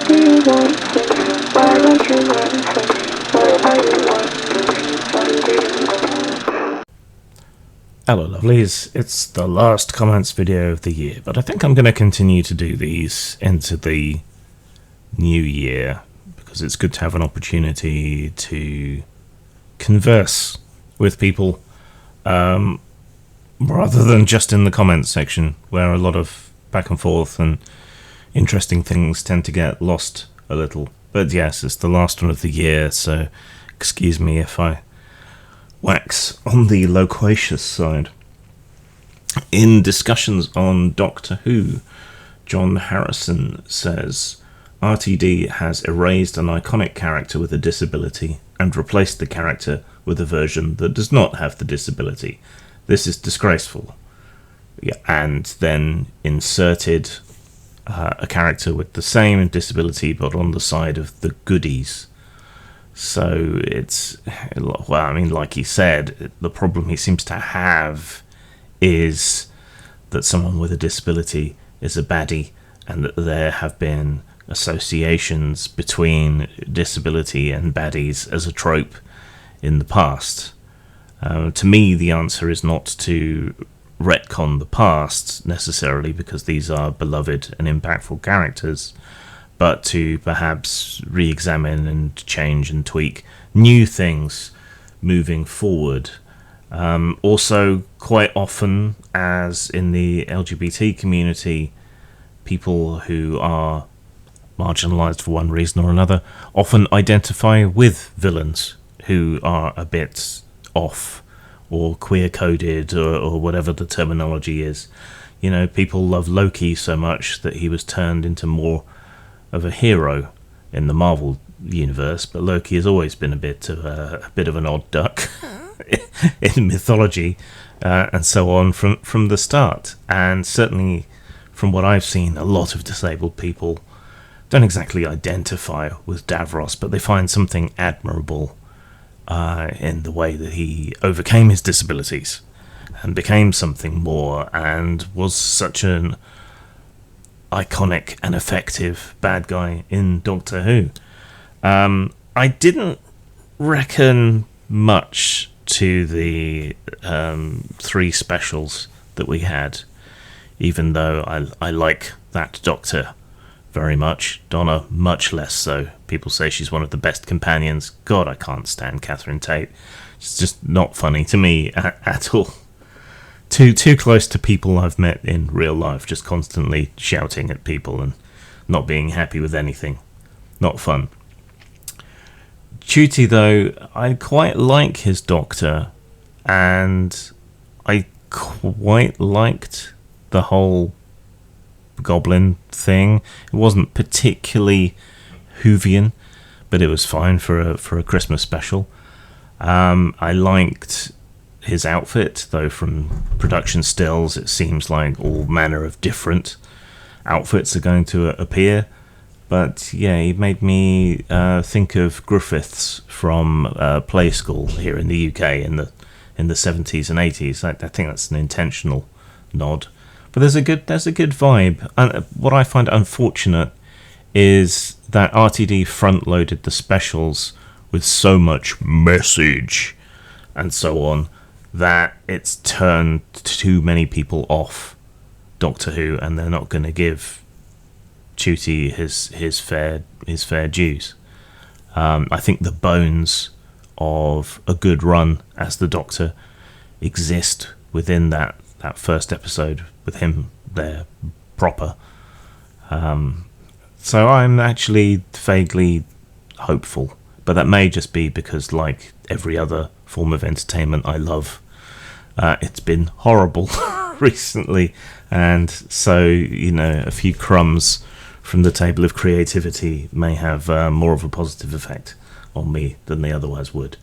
do you want from me? Why don't you run from me? What are you wanting? What do you want? Hello lovelies, it's the last comments video of the year, but I think I'm going to continue to do these into the new year because it's good to have an opportunity to converse with people rather than just in the comments section where a lot of back and forth and interesting things tend to get lost a little. But yes, it's the last one of the year, so excuse me if I wax on the loquacious side. In discussions on Doctor Who, John Harrison says, RTD has erased an iconic character with a disability and replaced the character with a version that does not have the disability. This is disgraceful. Yeah, and then inserted a character with the same disability but on the side of the goodies. So it's, well, I mean, like he said, the problem he seems to have is that someone with a disability is a baddie, and that there have been associations between disability and baddies as a trope in the past. To me, the answer is not to retcon the past necessarily, because these are beloved and impactful characters, but to perhaps re-examine and change and tweak new things moving forward. Also, quite often, as in the LGBT community, people who are marginalised for one reason or another often identify with villains who are a bit off or queer-coded or whatever the terminology is. You know, people love Loki so much that he was turned into more of a hero in the Marvel universe, but Loki has always been a bit of an odd duck in mythology and so on from the start. And certainly from what I've seen, a lot of disabled people don't exactly identify with Davros, but they find something admirable in the way that he overcame his disabilities and became something more and was such an iconic and effective bad guy in Doctor Who. I didn't reckon much to the 3 specials that we had, even though I like that Doctor very much. Donna much less so. People say she's one of the best companions. God, I can't stand Catherine Tate. It's just not funny to me at all. Too close to people I've met in real life, just constantly shouting at people and not being happy with anything. Not fun. Ncuti, though, I quite like his Doctor, and I quite liked the whole goblin thing. It wasn't particularly Whovian, but it was fine for a Christmas special. I liked his outfit, though from production stills it seems like all manner of different outfits are going to appear. But yeah, he made me think of Griffiths from Play School here in the UK in the 70s and 80s. I think that's an intentional nod. But there's a good vibe. And what I find unfortunate is that RTD front-loaded the specials with so much message and so on that it's turned too many people off Doctor Who, and they're not going to give Ncuti his fair dues. I think the bones of a good run as the Doctor exist within that first episode with him there proper. So I'm actually vaguely hopeful, but that may just be because, like every other form of entertainment I love, it's been horrible recently, and so, you know, a few crumbs from the table of creativity may have more of a positive effect on me than they otherwise would.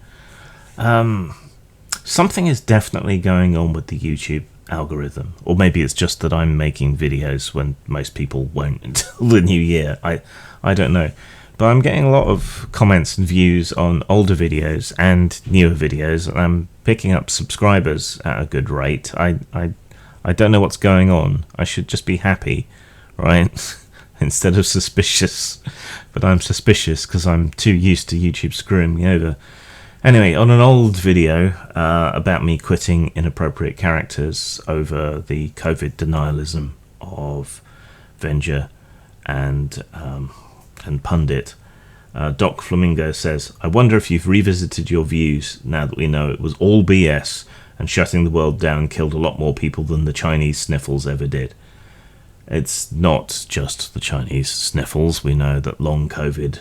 Something is definitely going on with the YouTube algorithm, or maybe it's just that I'm making videos when most people won't until the new year. I don't know, but I'm getting a lot of comments and views on older videos and newer videos, and I'm picking up subscribers at a good rate. I don't know what's going on. I should just be happy, right? instead of suspicious. But I'm suspicious because I'm too used to YouTube screwing me over. Anyway, on an old video about me quitting inappropriate characters over the COVID denialism of Venger and Pundit, Doc Flamingo says, I wonder if you've revisited your views now that we know it was all BS and shutting the world down killed a lot more people than the Chinese sniffles ever did. It's not just the Chinese sniffles. We know that long COVID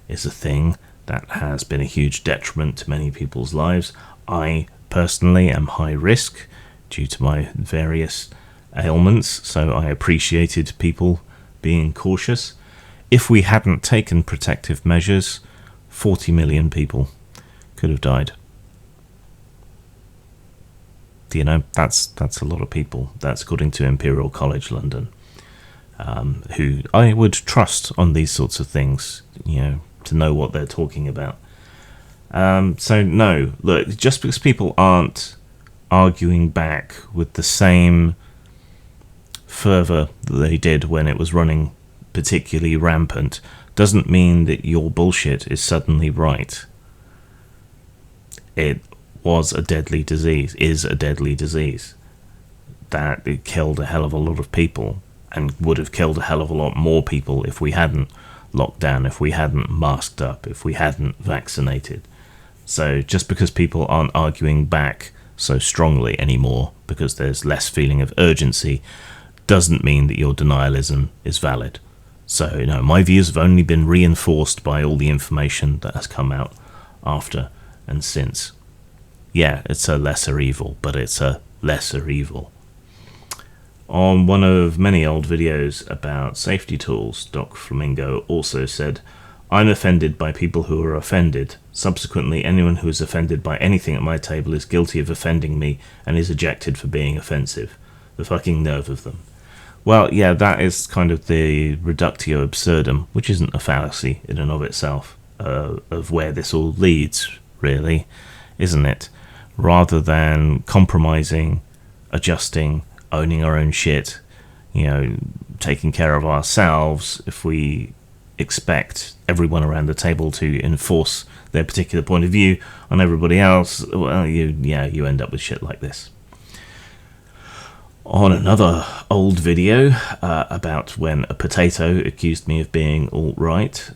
is a thing that has been a huge detriment to many people's lives. I personally am high risk due to my various ailments, so I appreciated people being cautious. If we hadn't taken protective measures, 40 million people could have died. You know, that's a lot of people. That's according to Imperial College London, who I would trust on these sorts of things, you know, to know what they're talking about. So no, look, just because people aren't arguing back with the same fervour that they did when it was running particularly rampant, doesn't mean that your bullshit is suddenly right. It was a deadly disease, is a deadly disease, that it killed a hell of a lot of people, and would have killed a hell of a lot more people if we hadn't locked down, if we hadn't masked up, if we hadn't vaccinated. So just because people aren't arguing back so strongly anymore because there's less feeling of urgency doesn't mean that your denialism is valid. So, you know, my views have only been reinforced by all the information that has come out after and since. Yeah, it's a lesser evil, but it's a lesser evil. On one of many old videos about safety tools, Doc Flamingo also said, I'm offended by people who are offended. Subsequently, anyone who is offended by anything at my table is guilty of offending me and is ejected for being offensive. The fucking nerve of them. Well, yeah, that is kind of the reductio absurdum, which isn't a fallacy in and of itself, of where this all leads, really, isn't it? Rather than compromising, adjusting, owning our own shit, you know, taking care of ourselves, if we expect everyone around the table to enforce their particular point of view on everybody else, well, you end up with shit like this. On another old video about when a potato accused me of being alt-right,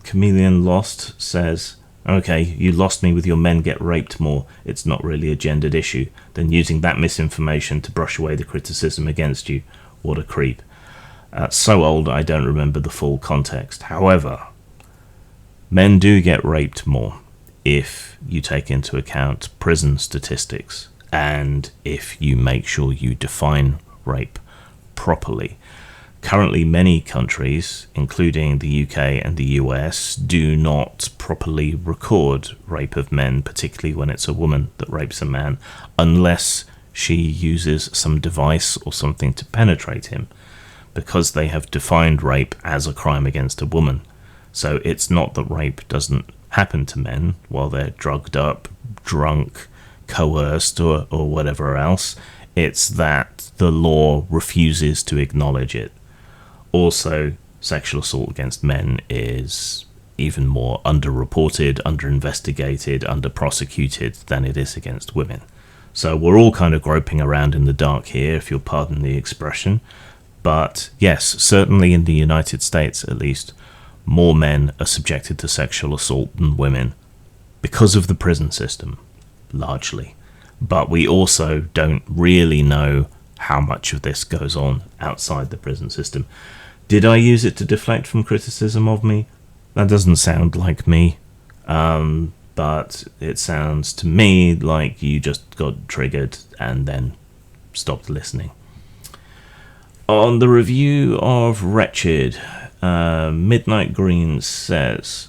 Chameleon Lost says, okay, you lost me with your men get raped more. It's not really a gendered issue. Then using that misinformation to brush away the criticism against you. What a creep. So old I don't remember the full context. However, men do get raped more if you take into account prison statistics and if you make sure you define rape properly. Currently, many countries, including the UK and the US, do not properly record rape of men, particularly when it's a woman that rapes a man, unless she uses some device or something to penetrate him, because they have defined rape as a crime against a woman. So it's not that rape doesn't happen to men while they're drugged up, drunk, coerced, or whatever else. It's that the law refuses to acknowledge it. Also, sexual assault against men is even more underreported, under-investigated, under-prosecuted than it is against women. So we're all kind of groping around in the dark here, if you'll pardon the expression. But yes, certainly in the United States at least, more men are subjected to sexual assault than women because of the prison system, largely. But we also don't really know how much of this goes on outside the prison system. Did I use it to deflect from criticism of me? That doesn't sound like me, but it sounds to me like you just got triggered and then stopped listening. On the review of Wretched, Midnight Green says,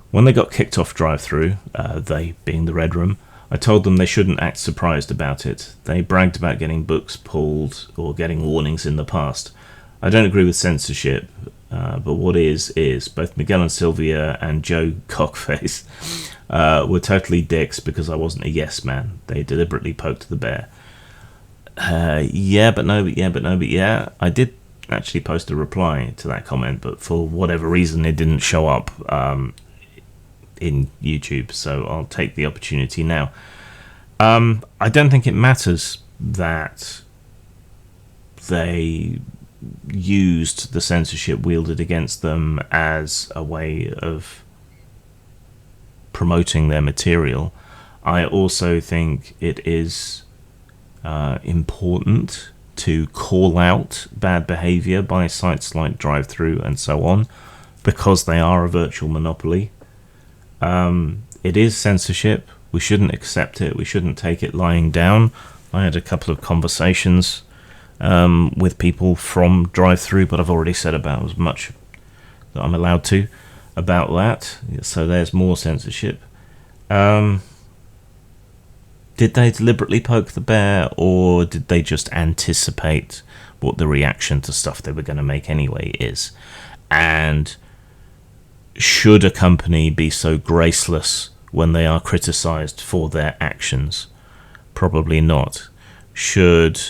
when they got kicked off drive-thru, they being the Red Room, I told them they shouldn't act surprised about it. They bragged about getting books pulled or getting warnings in the past. I don't agree with censorship, but what is. Both Miguel and Sylvia and Joe Cockface were totally dicks because I wasn't a yes man. They deliberately poked the bear. Yeah, but no. I did actually post a reply to that comment, but for whatever reason it didn't show up in YouTube, so I'll take the opportunity now. I don't think it matters that they used the censorship wielded against them as a way of promoting their material. I also think it is important to call out bad behavior by sites like DriveThru and so on, because they are a virtual monopoly. It is censorship. We shouldn't accept it. We shouldn't take it lying down. I had a couple of conversations with people from DriveThru, but I've already said about as much that I'm allowed to about that. So there's more censorship. Did they deliberately poke the bear, or did they just anticipate what the reaction to stuff they were going to make anyway is? And should a company be so graceless when they are criticized for their actions? Probably not. Should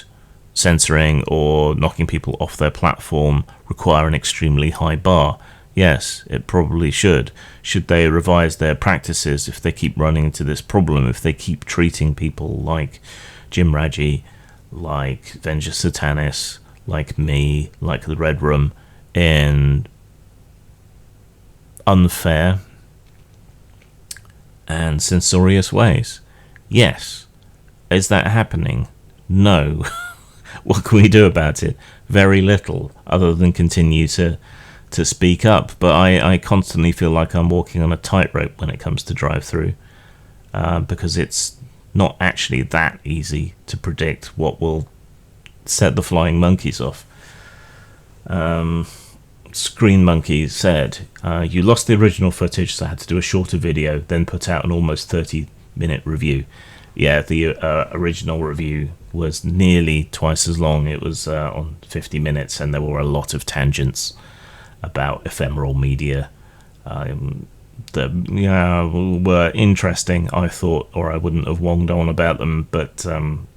censoring or knocking people off their platform require an extremely high bar? Yes, it probably should. Should they revise their practices if they keep running into this problem, if they keep treating people like Jim Raji, like Venture Satanis, like me, like the Red Room, in unfair and censorious ways? Yes. Is that happening? No. What can we do about it? Very little, other than continue to speak up. But I constantly feel like I'm walking on a tightrope when it comes to DriveThru, because it's not actually that easy to predict what will set the flying monkeys off. Screen Monkey said, you lost the original footage, so I had to do a shorter video, then put out an almost 30-minute review. Yeah, the original review was nearly twice as long. It was on 50 minutes, and there were a lot of tangents about ephemeral media that were interesting, I thought, or I wouldn't have wonged on about them. But the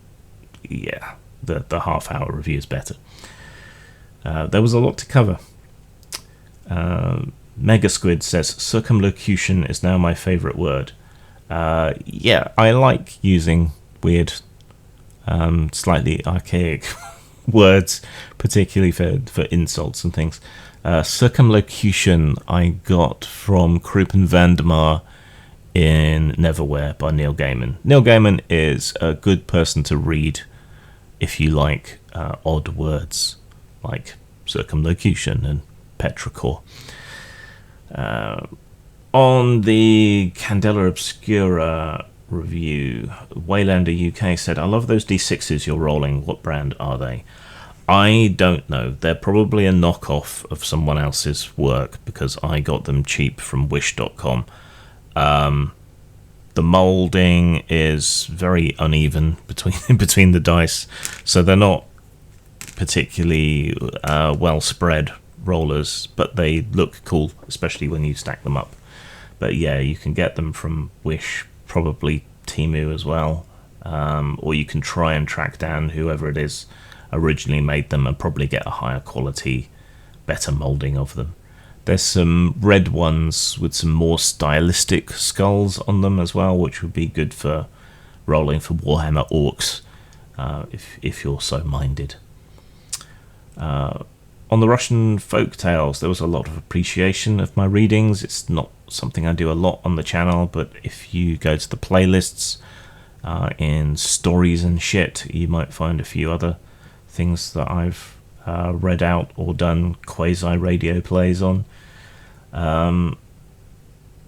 half-hour review is better. There was a lot to cover. Mega Squid says, circumlocution is now my favourite word. I like using weird, slightly archaic words, particularly for insults and things. Circumlocution I got from Krupen Vandemar in Neverwhere by Neil Gaiman. Neil Gaiman is a good person to read if you like odd words like circumlocution and petrichor. On the Candela Obscura review, Waylander UK said, I love those D6s you're rolling. What brand are they? I don't know. They're probably a knockoff of someone else's work, because I got them cheap from wish.com. The moulding is very uneven between the dice, so they're not particularly well spread rollers, but they look cool, especially when you stack them up. But yeah, you can get them from Wish, probably Temu as well, or you can try and track down whoever it is originally made them and probably get a higher quality, better moulding of them. There's some red ones with some more stylistic skulls on them as well, which would be good for rolling for Warhammer Orcs, if you're so minded. On the Russian folktales, there was a lot of appreciation of my readings. It's not something I do a lot on the channel, but if you go to the playlists in stories and shit, you might find a few other things that I've read out or done quasi-radio plays on.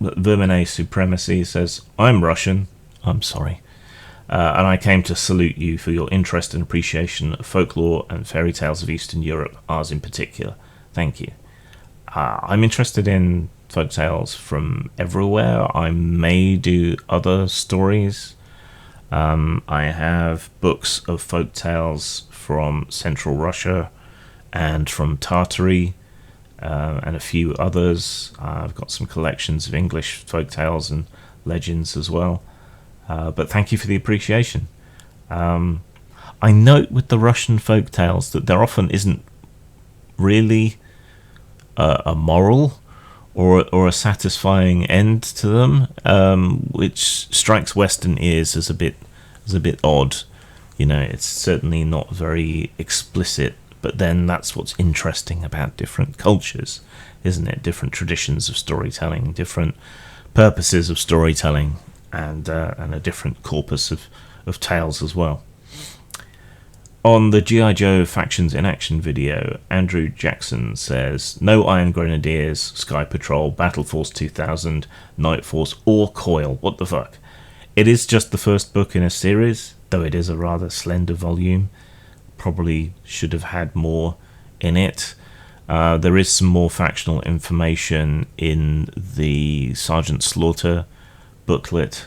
Vermine Supremacy says, I'm Russian. I'm sorry. And I came to salute you for your interest and appreciation of folklore and fairy tales of Eastern Europe, ours in particular. Thank you. I'm interested in folk tales from everywhere. I may do other stories. I have books of folk tales from Central Russia and from Tartary, and a few others. I've got some collections of English folk tales and legends as well. But thank you for the appreciation. I note with the Russian folk tales that there often isn't really a moral or a satisfying end to them, which strikes Western ears as a bit odd. You know, it's certainly not very explicit, but then that's what's interesting about different cultures, isn't it? Different traditions of storytelling, different purposes of storytelling, and a different corpus of tales as well. On the G.I. Joe Factions in Action video, Andrew Jackson says, no Iron Grenadiers, Sky Patrol, Battle Force 2000, Night Force, or Coil. What the fuck? It is just the first book in a series, though it is a rather slender volume. Probably should have had more in it. There is some more factional information in the Sergeant Slaughter booklet,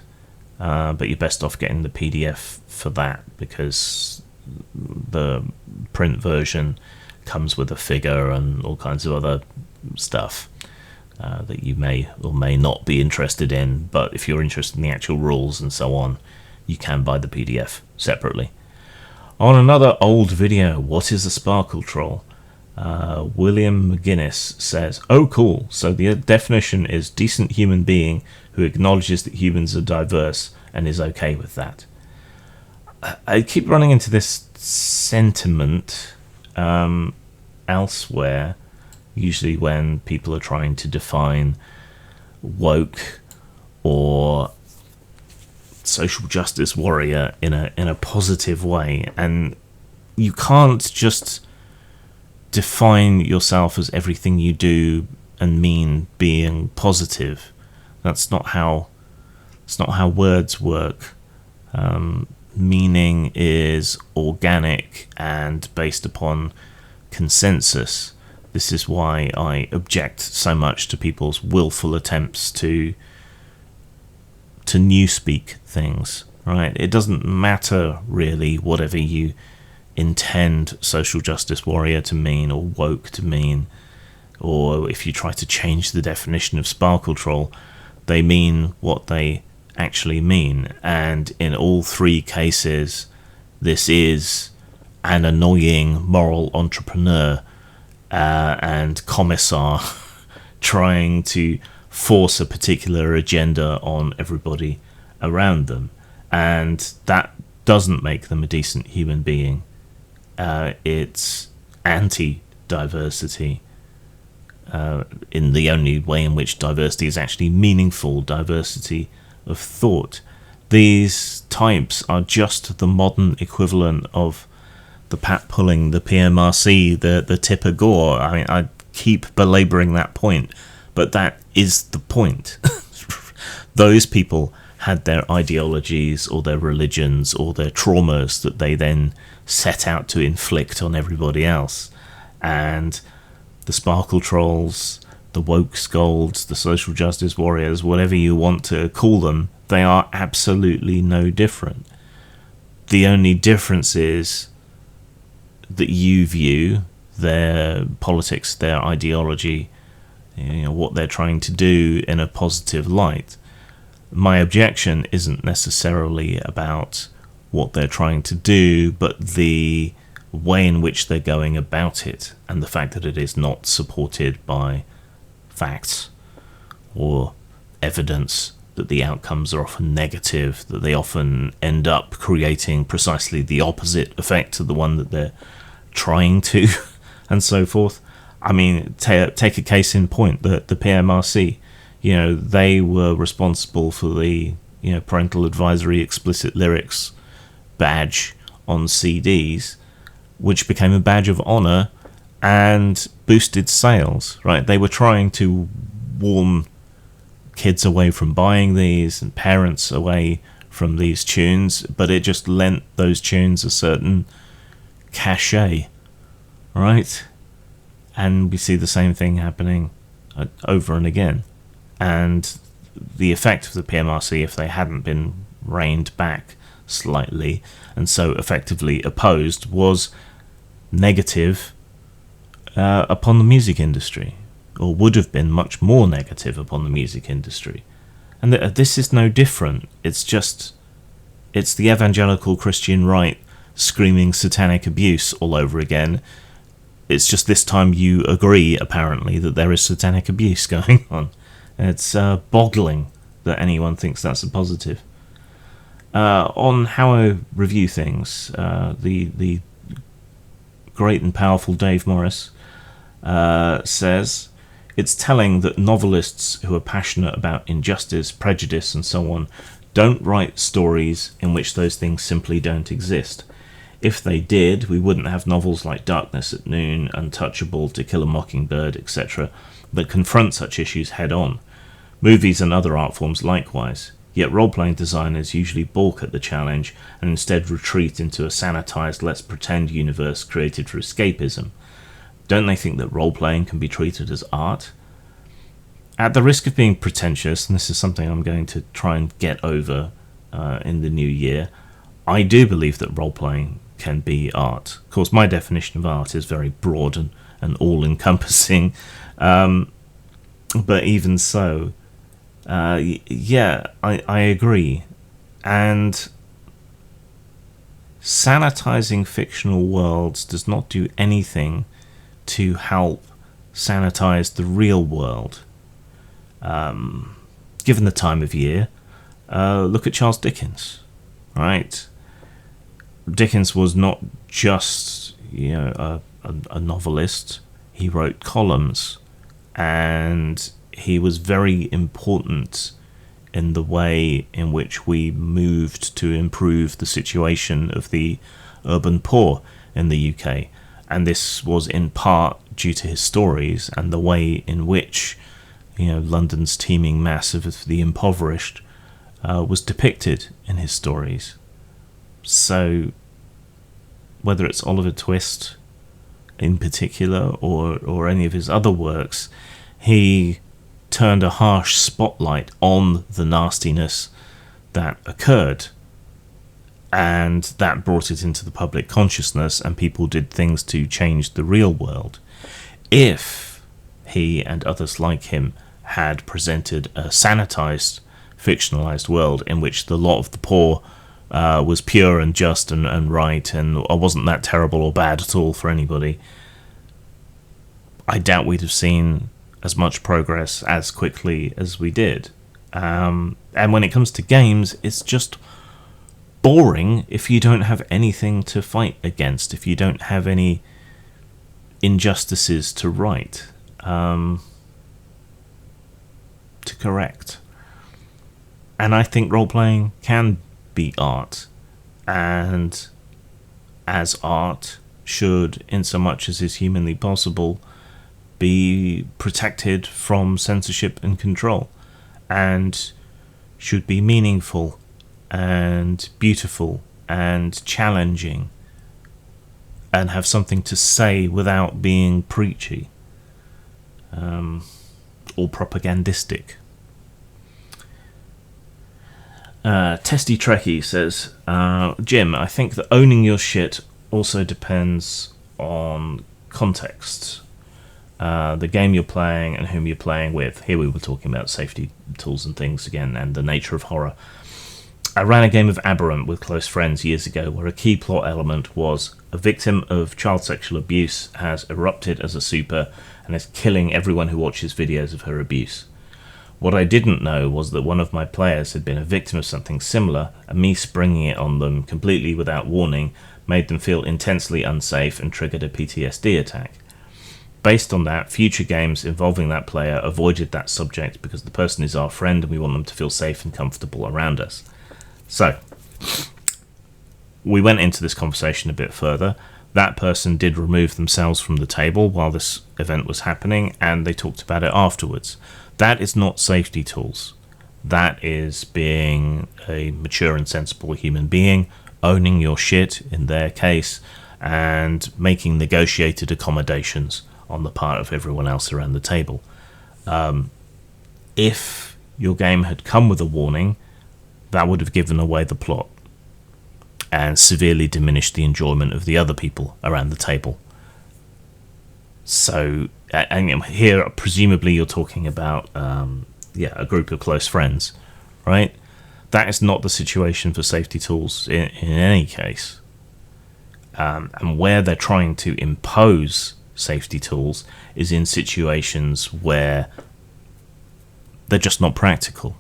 but you're best off getting the PDF for that, because the print version comes with a figure and all kinds of other stuff that you may or may not be interested in. But if you're interested in the actual rules and so on, you can buy the PDF separately. On another old video, what is a sparkle troll? William McGuinness says, oh cool, so the definition is decent human being who acknowledges that humans are diverse and is okay with that. I keep running into this sentiment elsewhere, usually when people are trying to define woke or social justice warrior in a positive way, and you can't just define yourself as everything you do and mean being positive. That's not how words work. Meaning is organic and based upon consensus. This is why I object so much to people's willful attempts to newspeak things, right? It doesn't matter really whatever you intend social justice warrior to mean or woke to mean, or if you try to change the definition of sparkle troll, they mean what they actually mean. And in all three cases, this is an annoying moral entrepreneur and commissar trying to force a particular agenda on everybody around them, and that doesn't make them a decent human being. It's anti-diversity in the only way in which diversity is actually meaningful diversity of thought. These types are just the modern equivalent of the Pat Pulling, the PMRC, the Tipper Gore. I mean, I keep belabouring that point, but that is the point. Those people had their ideologies or their religions or their traumas that they then set out to inflict on everybody else. And the sparkle trolls, the woke scolds, the social justice warriors, whatever you want to call them, they are absolutely no different. The only difference is that you view their politics, their ideology, what they're trying to do in a positive light. My objection isn't necessarily about what they're trying to do, but the way in which they're going about it, and the fact that it is not supported by facts or evidence, that the outcomes are often negative, that they often end up creating precisely the opposite effect to the one that they're trying to, and so forth. I mean, take a case in point, the PMRC. They were responsible for the parental advisory explicit lyrics badge on CDs, which became a badge of honor and boosted sales, right? They were trying to warn kids away from buying these and parents away from these tunes, but it just lent those tunes a certain cachet, right? And we see the same thing happening over and again. And the effect of the PMRC, if they hadn't been reined back slightly and so effectively opposed, was negative upon the music industry, or would have been much more negative upon the music industry. And this is no different. It's the evangelical Christian right screaming satanic abuse all over again. It's just this time you agree, apparently, that there is satanic abuse going on. It's boggling that anyone thinks that's a positive. On how I review things, the great and powerful Dave Morris says, it's telling that novelists who are passionate about injustice, prejudice, and so on don't write stories in which those things simply don't exist. If they did, we wouldn't have novels like Darkness at Noon, Untouchable, To Kill a Mockingbird, etc., that confront such issues head-on. Movies and other art forms likewise. Yet role-playing designers usually balk at the challenge and instead retreat into a sanitized let's pretend universe created for escapism. Don't they think that role-playing can be treated as art? At the risk of being pretentious, and this is something I'm going to try and get over in the new year, I do believe that role-playing can be art. Of course, my definition of art is very broad and all-encompassing, but even so, yeah, I agree. And sanitizing fictional worlds does not do anything to help sanitize the real world. Given the time of year, look at Charles Dickens, right? Dickens was not just a novelist. He wrote columns, and he was very important in the way in which we moved to improve the situation of the urban poor in the UK. And this was in part due to his stories and the way in which London's teeming mass of the impoverished was depicted in his stories. So whether it's Oliver Twist in particular or any of his other works, he turned a harsh spotlight on the nastiness that occurred, and that brought it into the public consciousness, and people did things to change the real world. If he and others like him had presented a sanitized, fictionalized world in which the lot of the poor was pure and just and right and wasn't that terrible or bad at all for anybody, I doubt we'd have seen as much progress as quickly as we did. And when it comes to games, it's just boring if you don't have anything to fight against, if you don't have any injustices to right, to correct. And I think role-playing can be art, and as art should, in so much as is humanly possible, be protected from censorship and control, and should be meaningful and beautiful and challenging and have something to say without being preachy or propagandistic. Testy Trekkie says, Jim, I think that owning your shit also depends on context. The game you're playing and whom you're playing with. Here we were talking about safety tools and things again, and the nature of horror. I ran a game of Aberrant with close friends years ago where a key plot element was a victim of child sexual abuse has erupted as a super and is killing everyone who watches videos of her abuse. What I didn't know was that one of my players had been a victim of something similar, and me springing it on them completely without warning made them feel intensely unsafe and triggered a PTSD attack. Based on that, future games involving that player avoided that subject because the person is our friend and we want them to feel safe and comfortable around us. So, we went into this conversation a bit further. That person did remove themselves from the table while this event was happening, and they talked about it afterwards. That is not safety tools. That is being a mature and sensible human being, owning your shit in their case, and making negotiated accommodations on the part of everyone else around the table. If your game had come with a warning, that would have given away the plot and severely diminished the enjoyment of the other people around the table. So, and here, presumably you're talking about a group of close friends, right? That is not the situation for safety tools in any case. And where they're trying to impose safety tools is in situations where they're just not practical.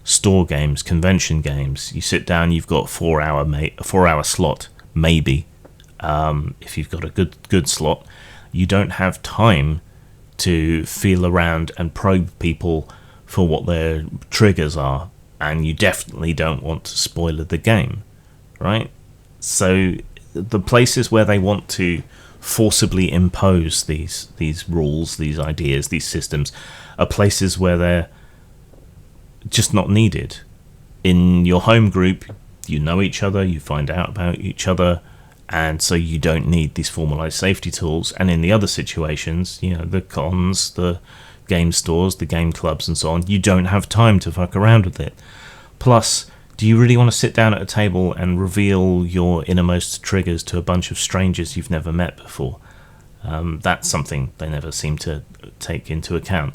Store games, convention games, you sit down, you've got a 4-hour slot, maybe. If you've got a good slot, you don't have time to feel around and probe people for what their triggers are, and you definitely don't want to spoil the game, right? So the places where they want to forcibly impose these rules, these ideas, these systems, are places where they're just not needed. In your home group, you know each other, you find out about each other, and so you don't need these formalized safety tools. And in the other situations, the cons, the game stores, the game clubs and so on, you don't have time to fuck around with it. Plus, do you really want to sit down at a table and reveal your innermost triggers to a bunch of strangers you've never met before? That's something they never seem to take into account.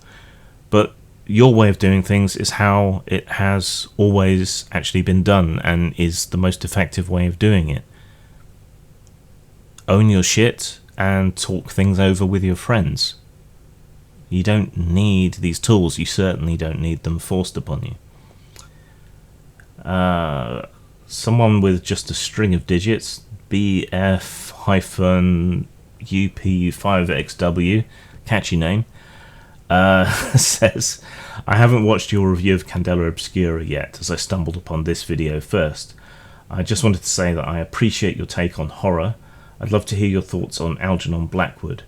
But your way of doing things is how it has always actually been done, and is the most effective way of doing it. Own your shit and talk things over with your friends. You don't need these tools. You certainly don't need them forced upon you. Someone with just a string of digits, BF-UP5XW, catchy name, says, I haven't watched your review of Candela Obscura yet, as I stumbled upon this video first. I just wanted to say that I appreciate your take on horror. I'd love to hear your thoughts on Algernon Blackwood.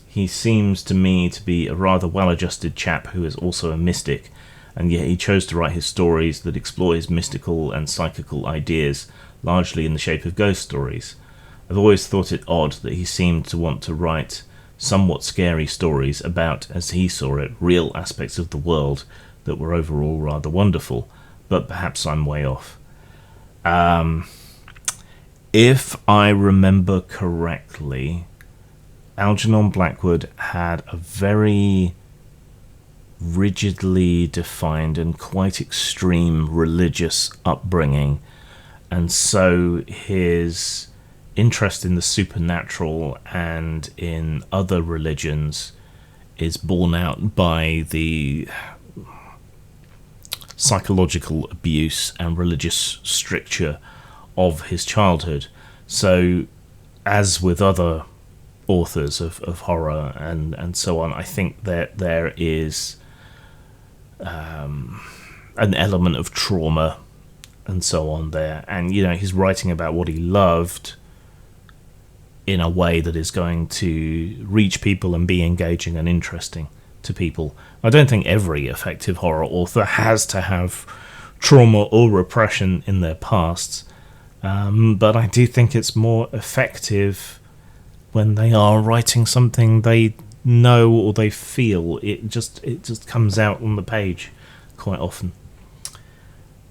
He seems to me to be a rather well-adjusted chap who is also a mystic, and yet he chose to write his stories that explore his mystical and psychical ideas, largely in the shape of ghost stories. I've always thought it odd that he seemed to want to write somewhat scary stories about, as he saw it, real aspects of the world that were overall rather wonderful, but perhaps I'm way off. If I remember correctly, Algernon Blackwood had a very rigidly defined and quite extreme religious upbringing, and so his interest in the supernatural and in other religions is borne out by the psychological abuse and religious stricture of his childhood. So, as with other authors of horror and so on, I think that there is an element of trauma and so on there, and he's writing about what he loved in a way that is going to reach people and be engaging and interesting to people. I don't think every effective horror author has to have trauma or repression in their pasts, but I do think it's more effective when they are writing something they know or they feel. It just comes out on the page quite often.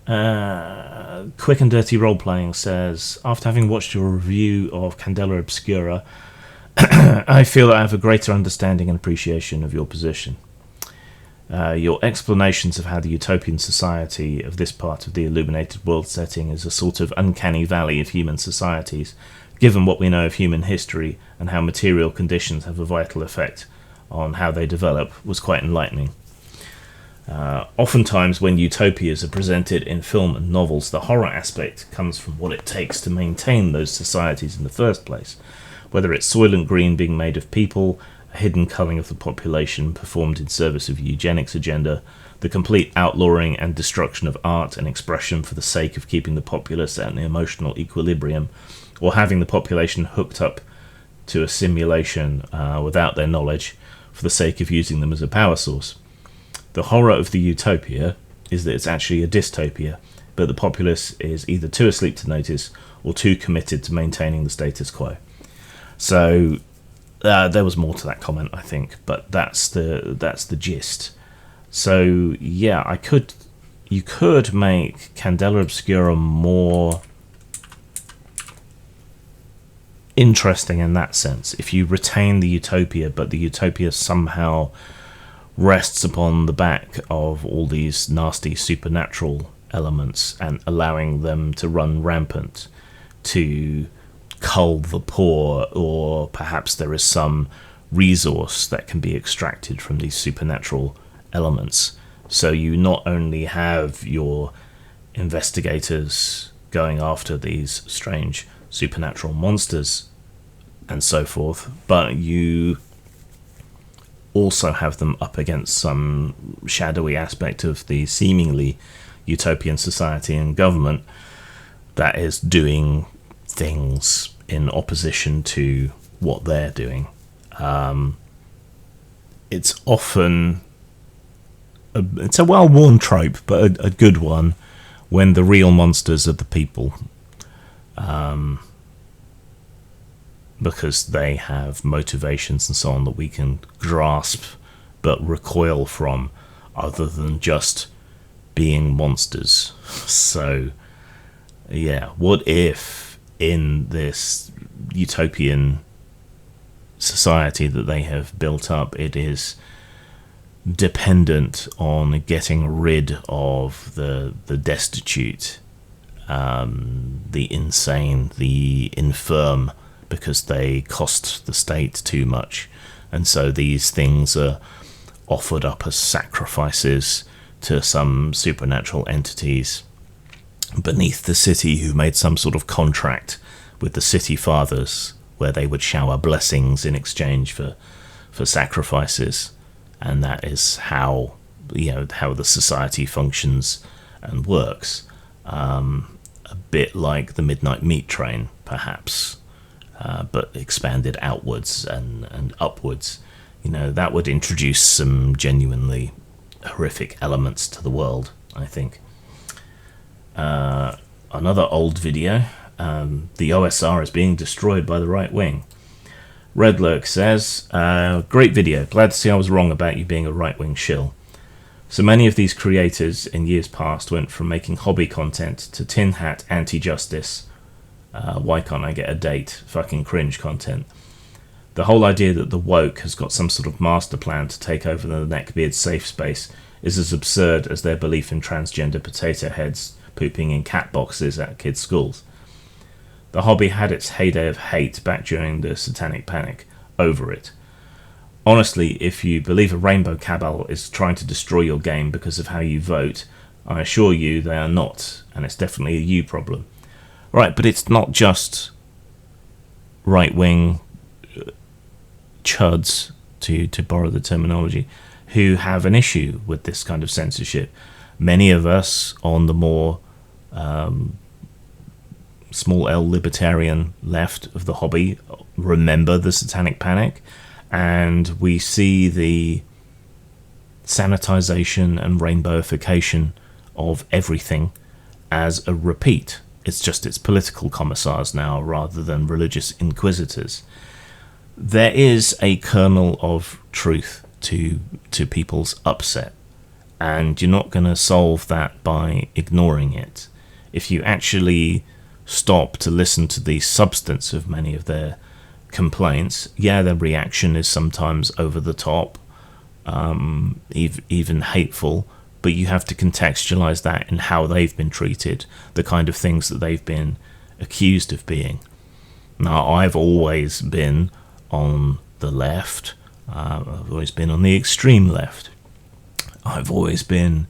Quick and Dirty Roleplaying says, after having watched your review of Candela Obscura, I feel that I have a greater understanding and appreciation of your position. Your explanations of how the utopian society of this part of the illuminated world setting is a sort of uncanny valley of human societies, given what we know of human history and how material conditions have a vital effect on how they develop, was quite enlightening. Oftentimes when utopias are presented in film and novels, the horror aspect comes from what it takes to maintain those societies in the first place, whether it's Soylent Green being made of people, a hidden culling of the population performed in service of eugenics agenda, the complete outlawing and destruction of art and expression for the sake of keeping the populace at an emotional equilibrium, or having the population hooked up to a simulation without their knowledge for the sake of using them as a power source. The horror of the utopia is that it's actually a dystopia, but the populace is either too asleep to notice or too committed to maintaining the status quo. So there was more to that comment, I think, but that's the gist. So yeah, you could make Candela Obscura more interesting in that sense if you retain the utopia, but the utopia somehow rests upon the back of all these nasty supernatural elements and allowing them to run rampant to cull the poor, or perhaps there is some resource that can be extracted from these supernatural elements. So you not only have your investigators going after these strange supernatural monsters and so forth, but you also have them up against some shadowy aspect of the seemingly utopian society and government that is doing things in opposition to what they're doing. It's often it's a well-worn trope, but a good one, when the real monsters are the people, because they have motivations and so on that we can grasp but recoil from, other than just being monsters. So yeah, what if in this utopian society that they have built up, it is dependent on getting rid of the destitute, the insane, the infirm, because they cost the state too much, and so these things are offered up as sacrifices to some supernatural entities beneath the city who made some sort of contract with the city fathers where they would shower blessings in exchange for sacrifices. And that is how the society functions and works. A bit like the Midnight Meat Train, perhaps, but expanded outwards and upwards. That would introduce some genuinely horrific elements to the world, I think. Another old video, the OSR is being destroyed by the right wing. Red Lurk says, great video, glad to see I was wrong about you being a right-wing shill. So many of these creators in years past went from making hobby content to tin hat anti-justice, why can't I get a date, fucking cringe content. The whole idea that the woke has got some sort of master plan to take over the neckbeard safe space is as absurd as their belief in transgender potato heads pooping in cat boxes at kids' schools. The hobby had its heyday of hate back during the Satanic Panic. Over it. Honestly, if you believe a rainbow cabal is trying to destroy your game because of how you vote, I assure you they are not, and it's definitely a you problem. Right, but it's not just right-wing chuds, to borrow the terminology, who have an issue with this kind of censorship. Many of us on the more small L libertarian left of the hobby remember the Satanic Panic, and we see the sanitization and rainbowification of everything as a repeat. It's just it's political commissars now rather than religious inquisitors. There is a kernel of truth to people's upset, and you're not going to solve that by ignoring it. If you actually stop to listen to the substance of many of their complaints, yeah, their reaction is sometimes over the top, even hateful, but you have to contextualize that in how they've been treated, the kind of things that they've been accused of being. Now, I've always been on the left. I've always been on the extreme left. I've always been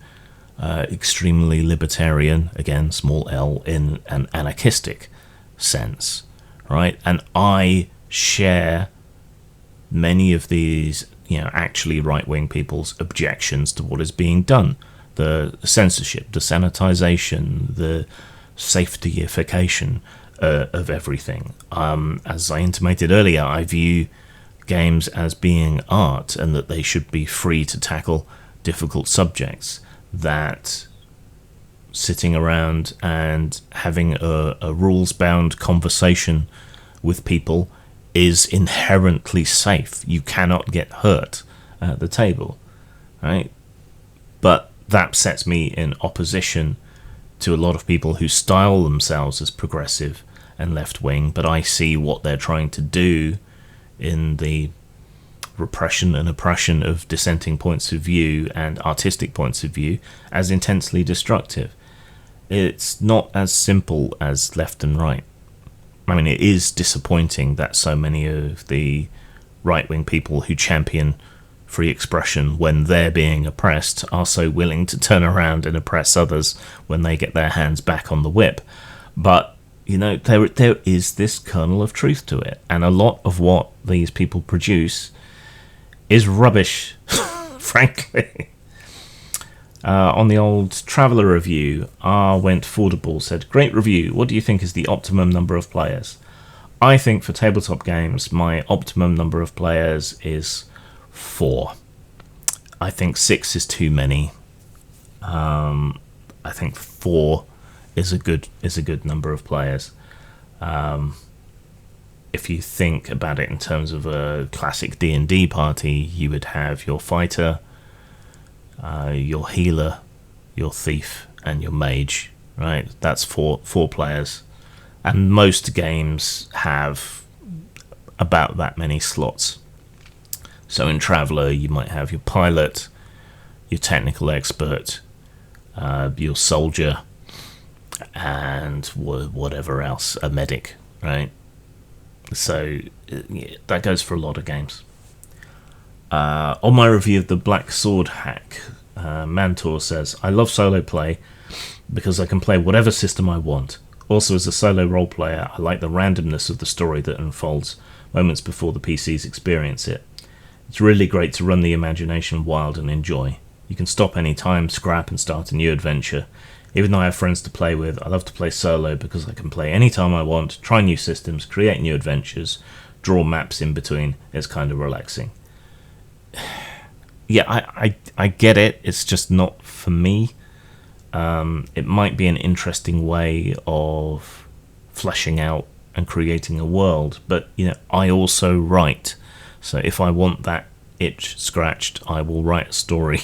extremely libertarian, again, small l, in an anarchistic sense, right? And I share many of these, actually right-wing people's objections to what is being done. The censorship, the sanitization, the safetyification of everything. As I intimated earlier, I view games as being art, and that they should be free to tackle difficult subjects. That sitting around and having a rules-bound conversation with people is inherently safe. You cannot get hurt at the table, right? But that sets me in opposition to a lot of people who style themselves as progressive and left-wing, but I see what they're trying to do in the repression and oppression of dissenting points of view and artistic points of view as intensely destructive. It's not as simple as left and right. I mean, it is disappointing that so many of the right-wing people who champion free expression when they're being oppressed are so willing to turn around and oppress others when they get their hands back on the whip. But, you know, there is this kernel of truth to it, and a lot of what these people produce is rubbish, frankly. On the old Traveller review, Went Fordable said, "Great review. What do you think is the optimum number of players?" I think for tabletop games, my optimum number of players is 4. I think 6 is too many. I think 4 is a good number of players. If you think about it in terms of a classic D&D party, you would have your fighter, your healer, your thief, and your mage. Right? That's four players, and most games have about that many slots. So in Traveller, you might have your pilot, your technical expert, your soldier, and whatever else, a medic, right? So that goes for a lot of games. On my review of the Black Sword hack, Mantor says, "I love solo play because I can play whatever system I want. Also, as a solo role player, I like the randomness of the story that unfolds moments before the PCs experience it. It's really great to run the imagination wild and enjoy. You can stop any time, scrap, and start a new adventure. Even though I have friends to play with, I love to play solo because I can play anytime I want, try new systems, create new adventures, draw maps in between. It's kind of relaxing." Yeah, I get it. It's just not for me. It might be an interesting way of fleshing out and creating a world, but you know, I also write. So if I want that itch scratched, I will write a story.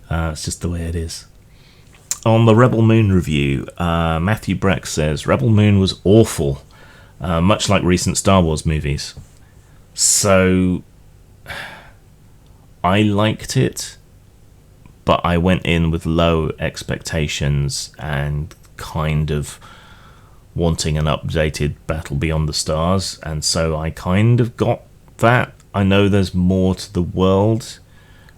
It's just the way it is. On the Rebel Moon review, Matthew Breck says, "Rebel Moon was awful, much like recent Star Wars movies." So I liked it, but I went in with low expectations and kind of wanting an updated Battle Beyond the Stars, and so I kind of got that. I know there's more to the world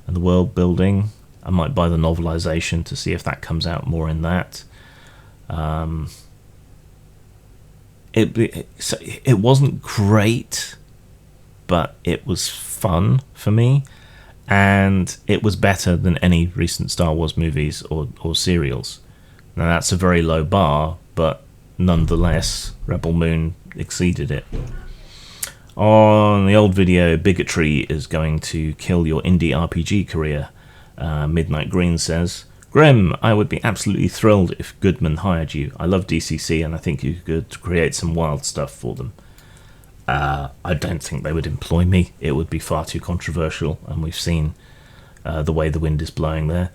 and the world building. I might buy the novelization to see if that comes out more in that. It wasn't great, but it was fun for me, and it was better than any recent Star Wars movies or serials. Now that's a very low bar, but nonetheless, Rebel Moon exceeded it. On the old video, "Bigotry is going to kill your indie RPG career," Midnight Green says, "Grim, I would be absolutely thrilled if Goodman hired you. I love DCC and I think you could create some wild stuff for them." I don't think they would employ me. It would be far too controversial, and we've seen the way the wind is blowing there.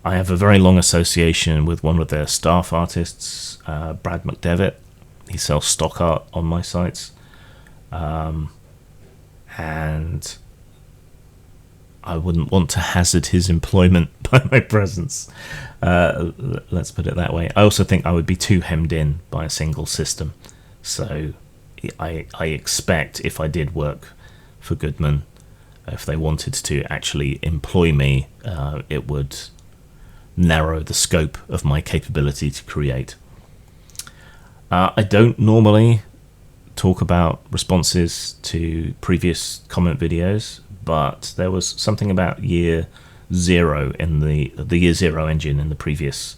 I have a very long association with one of their staff artists, Brad McDevitt. He sells stock art on my sites. And I wouldn't want to hazard his employment by my presence. Let's put it that way. I also think I would be too hemmed in by a single system. So I expect if I did work for Goodman, if they wanted to actually employ me, it would narrow the scope of my capability to create. I don't normally talk about responses to previous comment videos, but there was something about year 0 in the year 0 engine in the previous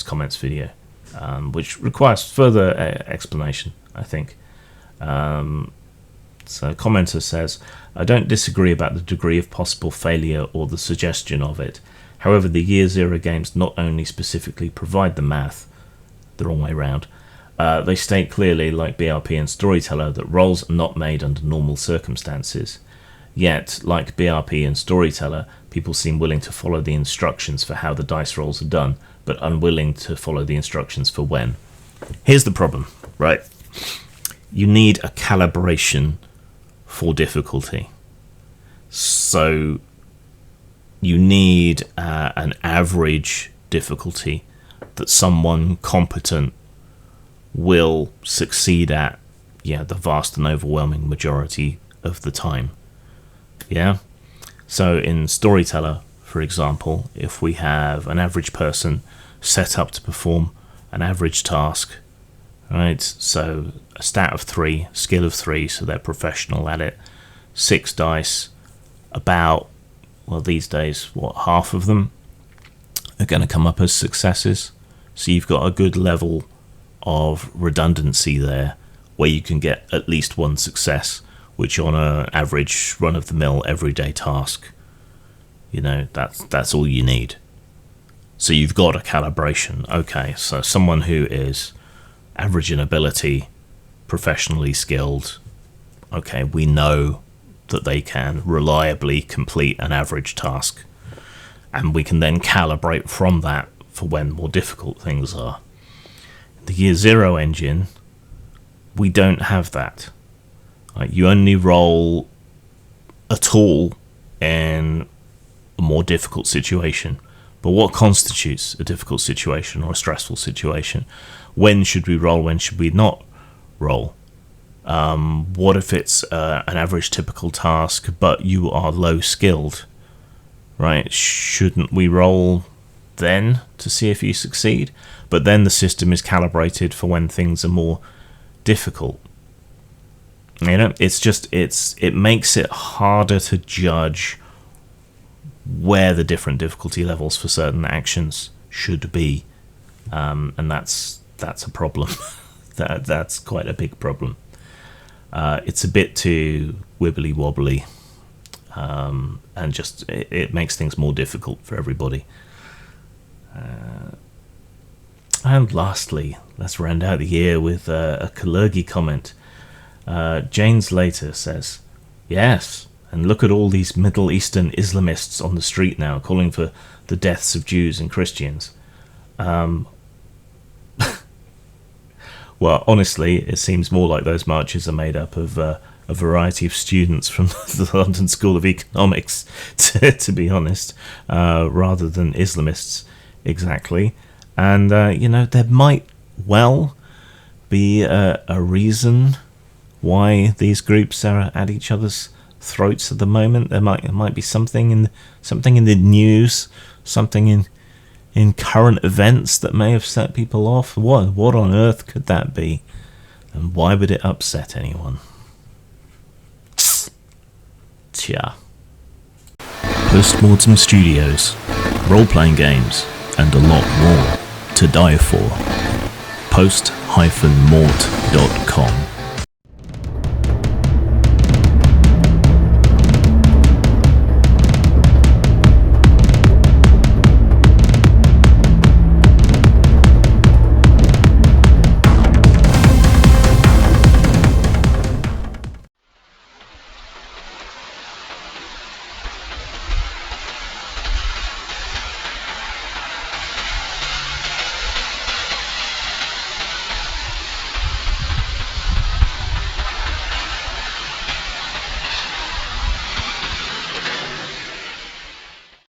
comments video, which requires further explanation, I think. So a commenter says, "I don't disagree about the degree of possible failure or the suggestion of it. However, the year 0 games not only specifically provide the math, the wrong way round, they state clearly, like BRP and Storyteller, that rolls are not made under normal circumstances. Yet, like BRP and Storyteller, people seem willing to follow the instructions for how the dice rolls are done, but unwilling to follow the instructions for when." Here's the problem, right? You need a calibration for difficulty. So you need an average difficulty that someone competent will succeed at, the vast and overwhelming majority of the time. Yeah? So in Storyteller, for example, if we have an average person set up to perform an average task, right? So a stat of 3, skill of 3, so they're professional at it. 6 dice, about, these days, half of them are going to come up as successes. So you've got a good level of redundancy there, where you can get at least 1 success, which on an average run-of-the-mill everyday task, that's all you need. So you've got a calibration. Okay, so someone who is average in ability, professionally skilled, okay, we know that they can reliably complete an average task, and we can then calibrate from that for when more difficult things are. The Year Zero engine, we don't have that. You only roll at all in a more difficult situation. But what constitutes a difficult situation or a stressful situation? When should we roll? When should we not roll? What if it's an average typical task, but you are low skilled? Right? Shouldn't we roll then to see if you succeed? But then the system is calibrated for when things are more difficult. It makes it harder to judge where the different difficulty levels for certain actions should be, and that's a problem. that's quite a big problem. It's a bit too wibbly wobbly, and just it makes things more difficult for everybody. And lastly, let's round out the year with a Kalergi comment. Jane Slater says, "Yes, and look at all these Middle Eastern Islamists on the street now, calling for the deaths of Jews and Christians." Well, honestly, it seems more like those marches are made up of a variety of students from the London School of Economics, to be honest, rather than Islamists exactly. And, there might well be a reason why these groups are at each other's throats at the moment. There might be something in the news, something in current events that may have set people off. What on earth could that be? And why would it upset anyone? Tja. Postmortem Studios, role-playing games, and a lot more to die for. Post-mort.com